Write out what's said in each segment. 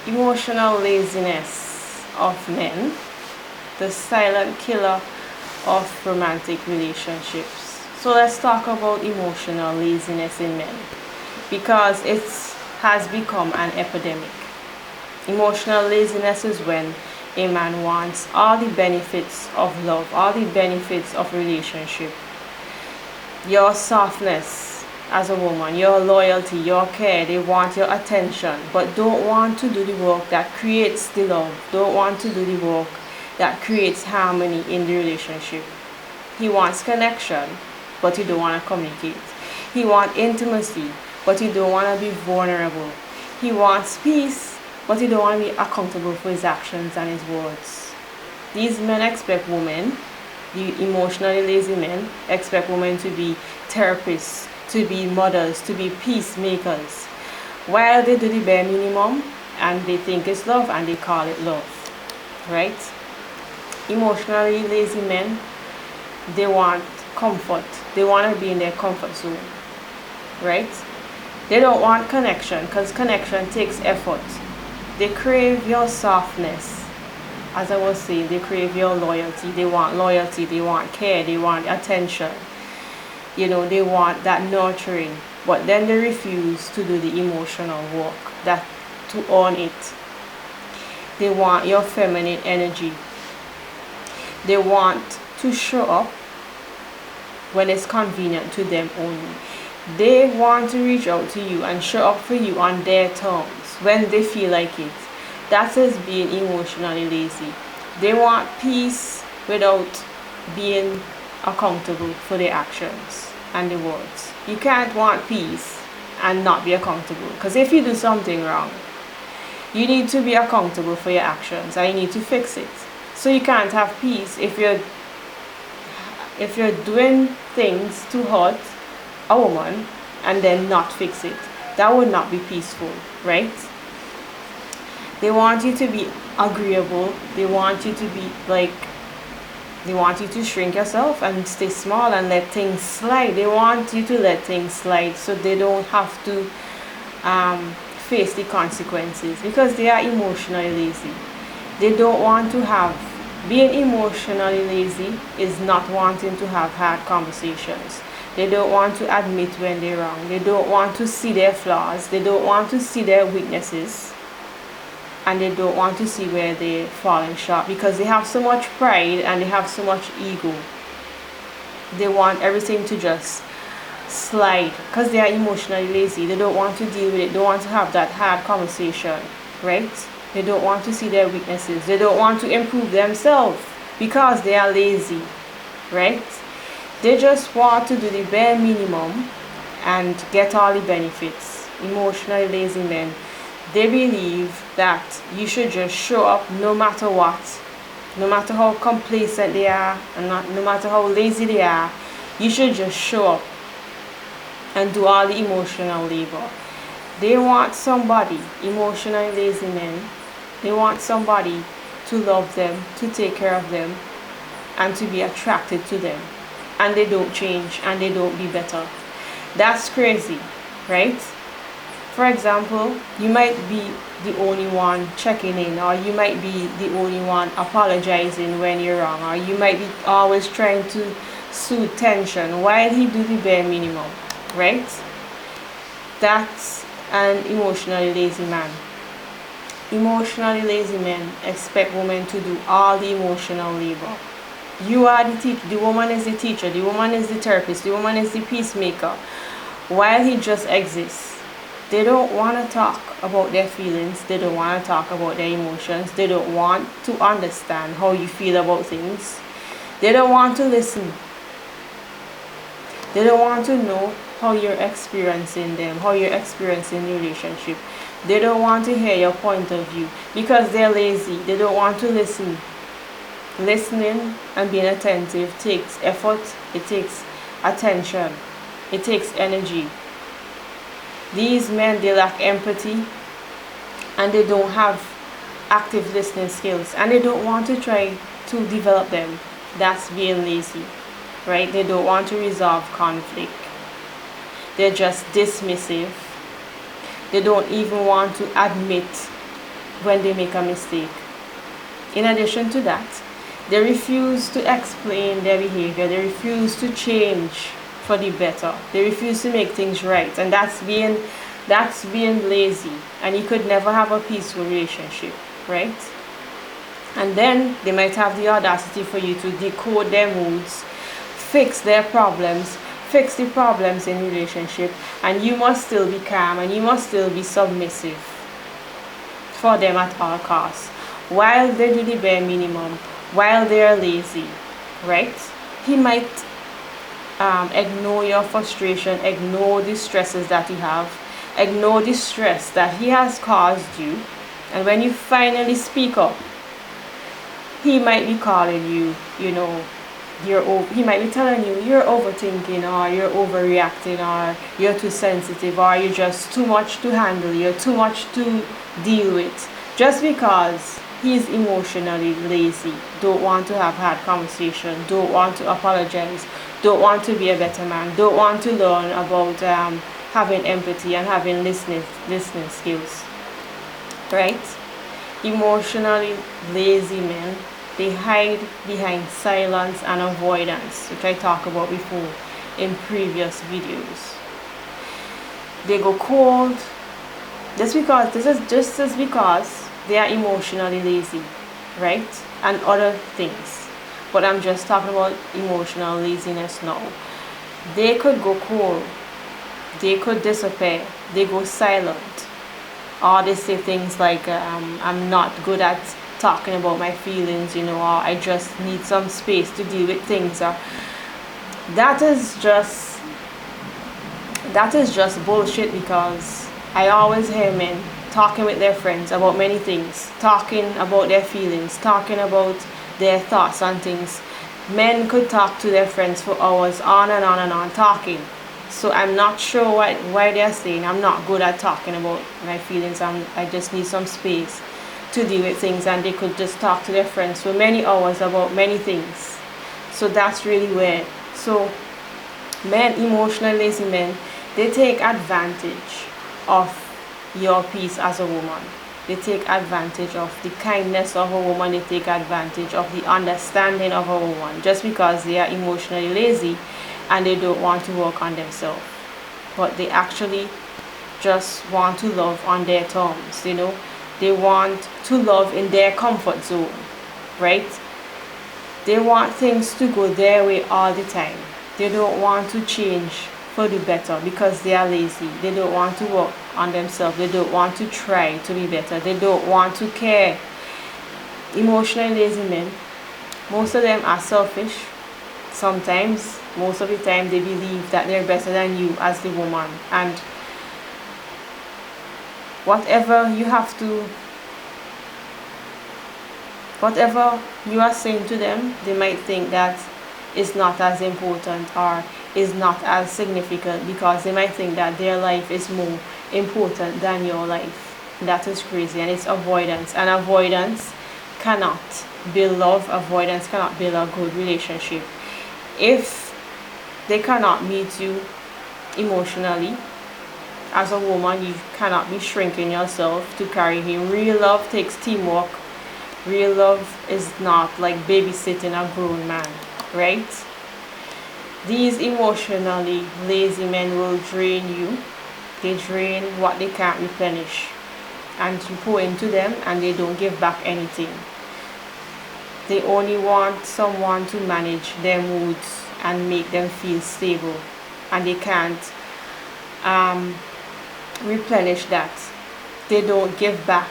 Emotional laziness of men, the silent killer of romantic relationships. So let's talk about emotional laziness in men, because it has become an epidemic. Emotional laziness is when a man wants all the benefits of love, all the benefits of relationship, your softness as a woman, your loyalty, your care. They want your attention, but don't want to do the work that creates the love, don't want to do the work that creates harmony in the relationship. He wants connection, but he don't want to communicate. He wants intimacy, but he don't want to be vulnerable. He wants peace, but he don't want to be accountable for his actions and his words. These men expect women, the emotionally lazy men, expect women to be therapists, to be mothers, to be peacemakers, while they do the bare minimum and they think it's love and they call it love, right? Emotionally lazy men, they want comfort. They want to be in their comfort zone, right? They don't want connection, because connection takes effort. They crave your softness. As I was saying, they crave your loyalty. They want loyalty, they want care, they want attention. They want that nurturing, but then they refuse to do the emotional work, that to own it. They want your feminine energy. They want to show up when it's convenient to them only. They want to reach out to you and show up for you on their terms when they feel like it. That is being emotionally lazy. They want peace without being accountable for their actions and the words. You can't want peace and not be accountable, because if you do something wrong, you need to be accountable for your actions and you need to fix it. So you can't have peace if you're doing things to hurt a woman and then not fix it. That would not be peaceful, right? They want you to be agreeable. They want you to be they want you to shrink yourself and stay small and let things slide. They want you to let things slide so they don't have to face the consequences, because they are emotionally lazy. They don't want to being emotionally lazy is not wanting to have hard conversations. They don't want to admit when they're wrong. They don't want to see their flaws. They don't want to see their weaknesses. And they don't want to see where they're falling short, because they have so much pride and they have so much ego. They want everything to just slide because they are emotionally lazy. They don't want to deal with it. They don't want to have that hard conversation, right? They don't want to see their weaknesses. They don't want to improve themselves because they are lazy, right? They just want to do the bare minimum and get all the benefits. Emotionally lazy men, they believe that you should just show up no matter what, no matter how complacent they are, and no matter how lazy they are. You should just show up and do all the emotional labor. They want somebody, emotionally lazy men, they want somebody to love them, to take care of them, and to be attracted to them. And they don't change and they don't be better. That's crazy, right? For example, you might be the only one checking in, or you might be the only one apologizing when you're wrong, or you might be always trying to soothe tension while he do the bare minimum, right? That's an emotionally lazy man. Emotionally lazy men expect women to do all the emotional labor. You are the teacher, the woman is the teacher, the woman is the therapist, the woman is the peacemaker, while he just exists. They don't want to talk about their feelings. They don't want to talk about their emotions. They don't want to understand how you feel about things. They don't want to listen. They don't want to know how you're experiencing them, how you're experiencing the relationship. They don't want to hear your point of view because they're lazy. They don't want to listen. Listening and being attentive takes effort. It takes attention. It takes energy. These men, they lack empathy and they don't have active listening skills, and they don't want to try to develop them. That's being lazy, right? They don't want to resolve conflict. They're just dismissive. They don't even want to admit when they make a mistake. In addition to that, they refuse to explain their behavior. They refuse to change for the better. They refuse to make things right, and that's being lazy. And you could never have a peaceful relationship, right? And then they might have the audacity for you to decode their moods, fix their problems, fix the problems in relationship, and you must still be calm and you must still be submissive for them at all costs, while they do the bare minimum, while they are lazy, right? He might ignore your frustration, ignore the stresses that you have, ignore the stress that he has caused you, and when you finally speak up, he might be calling you, he might be telling you you're overthinking, or you're overreacting, or you're too sensitive, or you're just too much to handle, you're too much to deal with, just because he's emotionally lazy, don't want to have hard conversation, don't want to apologize, don't want to be a better man, don't want to learn about having empathy and having listening skills, right? Emotionally lazy men, they hide behind silence and avoidance, which I talked about before in previous videos. They go cold just because they are emotionally lazy, right? And other things. But I'm just talking about emotional laziness now. They could go cold, they could disappear, they go silent, or they say things like, I'm not good at talking about my feelings, or I just need some space to deal with things. Or that is just bullshit, because I always hear men talking with their friends about many things, talking about their feelings, talking about their thoughts on things. Men could talk to their friends for hours, on and on and on, talking. So I'm not sure why they're saying I'm not good at talking about my feelings, I just need some space to deal with things, and they could just talk to their friends for many hours about many things. So that's really weird. So men, emotional lazy men, they take advantage of your peace as a woman. They take advantage of the kindness of a woman. They take advantage of the understanding of a woman, just because they are emotionally lazy and they don't want to work on themselves. But they actually just want to love on their terms, They want to love in their comfort zone, right? They want things to go their way all the time. They don't want to change for the better because they are lazy. They don't want to work on themselves. They don't want to try to be better. They don't want to care. Emotionally lazy men, most of them are selfish. Sometimes, most of the time, they believe that they're better than you as the woman, and whatever you are saying to them, they might think that is not as important or is not as significant, because they might think that their life is more important than your life. That is crazy, and it's avoidance. And avoidance cannot build love. Avoidance cannot build a good relationship. If they cannot meet you emotionally, as a woman, you cannot be shrinking yourself to carry him. Real love takes teamwork. Real love is not like babysitting a grown man, right? These emotionally lazy men will drain you. They drain what they can't replenish, and you pour into them and they don't give back anything. They only want someone to manage their moods and make them feel stable, and they can't replenish that. They don't give back.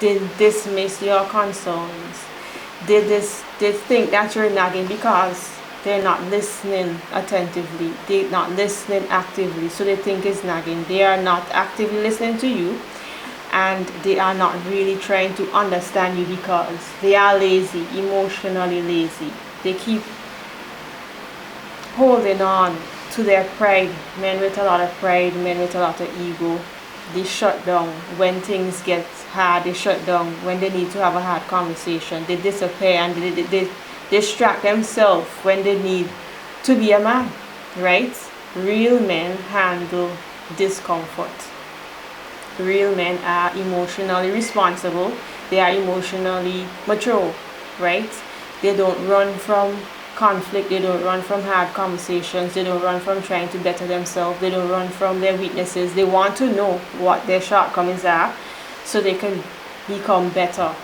They dismiss your concerns. They think that you're nagging because they're not listening attentively. They're not listening actively, so they think it's nagging. They are not actively listening to you, and they are not really trying to understand you because they are lazy, emotionally lazy. They keep holding on to their pride. Men with a lot of pride, men with a lot of ego, they shut down when things get hard. They shut down when they need to have a hard conversation. They disappear, and they distract themselves when they need to be a man, right? Real men handle discomfort. real men are emotionally responsible. They are emotionally mature, right? They don't run from conflict. They don't run from hard conversations. They don't run from trying to better themselves. They don't run from their weaknesses. They want to know what their shortcomings are so they can become better,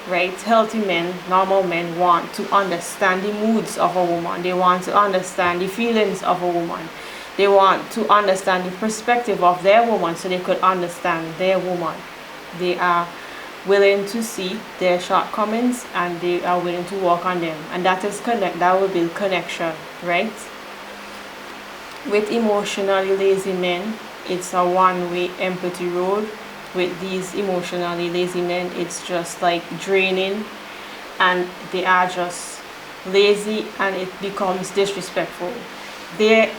right? Healthy men, normal men want to understand the moods of a woman. They want to understand the feelings of a woman. They want to understand the perspective of their woman so they could understand their woman. They are willing to see their shortcomings and they are willing to work on them, and that will build connection, right? With emotionally lazy men, it's a one-way empathy road. With these emotionally lazy men, it's just like draining, and they are just lazy and it becomes disrespectful. They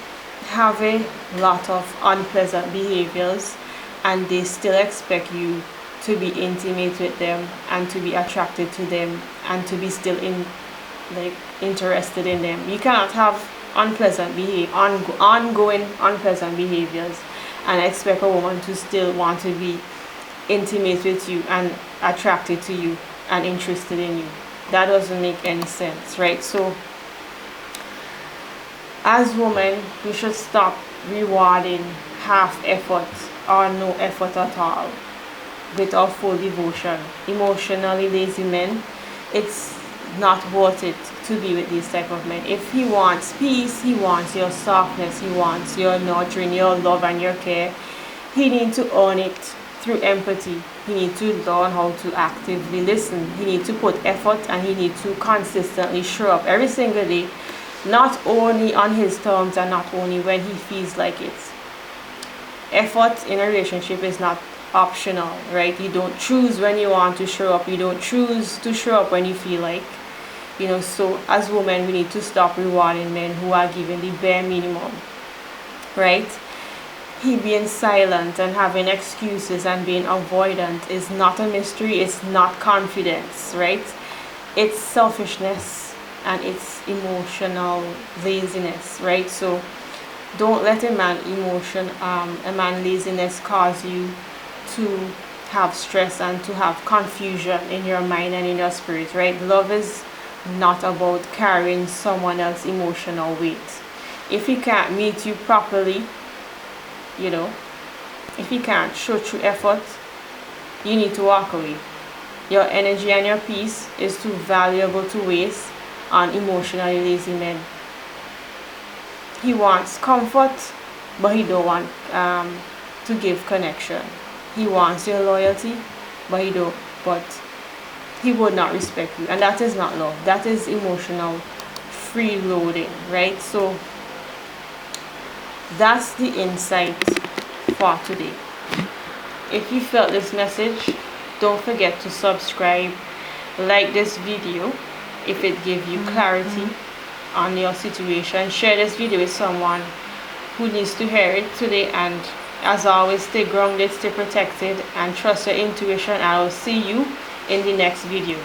have a lot of unpleasant behaviors and they still expect you to be intimate with them and to be attracted to them and to be still interested in them. You cannot have ongoing unpleasant behaviors and expect a woman to still want to be intimate with you and attracted to you and interested in you. That doesn't make any sense, right? So as women, we should stop rewarding half effort or no effort at all without full devotion. Emotionally lazy men, it's not worth it to be with these type of men. If he wants peace, he wants your softness, he wants your nurturing, your love and your care, he needs to earn it through empathy. He needs to learn how to actively listen. He needs to put effort and he needs to consistently show up every single day, not only on his terms and not only when he feels like it. Effort in a relationship is not optional, right? You don't choose when you want to show up. You don't choose to show up when you feel like, so as women, we need to stop rewarding men who are giving the bare minimum, right? He being silent and having excuses and being avoidant is not a mystery. It's not confidence, right? It's selfishness and it's emotional laziness, right? So don't let a man laziness cause you to have stress and to have confusion in your mind and in your spirit, right? Love is not about carrying someone else's emotional weight. If he can't meet you properly, if he can't show true effort, you need to walk away. Your energy and your peace is too valuable to waste on emotionally lazy men. He wants comfort, but he don't want to give connection. He wants your loyalty, but he would not respect you, and that is not love. That is emotional freeloading, right? So that's the insight for today. If you felt this message, don't forget to subscribe, like this video if it gives you clarity on your situation. Share this video with someone who needs to hear it today, and as always, stay grounded, stay protected, and trust your intuition. I will see you in the next video.